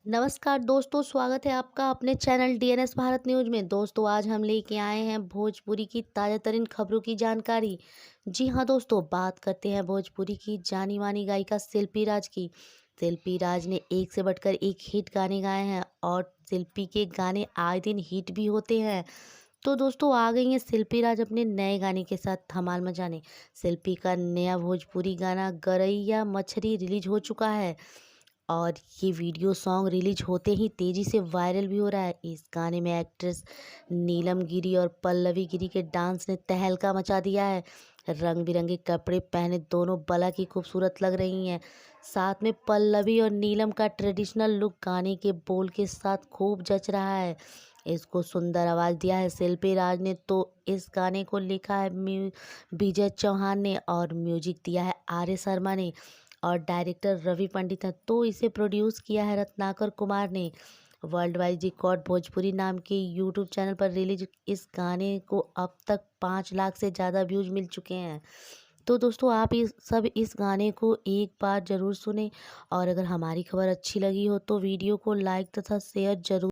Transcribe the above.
नमस्कार दोस्तों, स्वागत है आपका अपने चैनल डीएनएस भारत न्यूज में। दोस्तों, आज हम लेके आए हैं भोजपुरी की ताज़ा तरीन खबरों की जानकारी। जी हाँ दोस्तों, बात करते हैं भोजपुरी की जानी मानी गायिका शिल्पी राज की। शिल्पी राज ने एक से बढ़कर एक हिट गाने गाए हैं और शिल्पी के गाने आए दिन हिट भी होते हैं। तो दोस्तों, आ गई हैं शिल्पी राज अपने नए गाने के साथ धमाल मचाने। शिल्पी का नया भोजपुरी गाना गरैया मछरी रिलीज हो चुका है और ये वीडियो सॉन्ग रिलीज होते ही तेज़ी से वायरल भी हो रहा है। इस गाने में एक्ट्रेस नीलम गिरी और पल्लवी गिरी के डांस ने तहलका मचा दिया है। रंग बिरंगे कपड़े पहने दोनों बला की खूबसूरत लग रही हैं। साथ में पल्लवी और नीलम का ट्रेडिशनल लुक गाने के बोल के साथ खूब जच रहा है। इसको सुंदर आवाज़ दिया है शिल्पी राज ने। तो इस गाने को लिखा है विजय चौहान ने और म्यूजिक दिया है आर्य शर्मा ने और डायरेक्टर रवि पंडित हैं। तो इसे प्रोड्यूस किया है रत्नाकर कुमार ने। वर्ल्ड वाइड रिकॉर्ड भोजपुरी नाम के यूट्यूब चैनल पर रिलीज इस गाने को अब तक 5 लाख से ज़्यादा व्यूज मिल चुके हैं। तो दोस्तों, आप इस गाने को एक बार ज़रूर सुने और अगर हमारी खबर अच्छी लगी हो तो वीडियो को लाइक तथा शेयर जरूर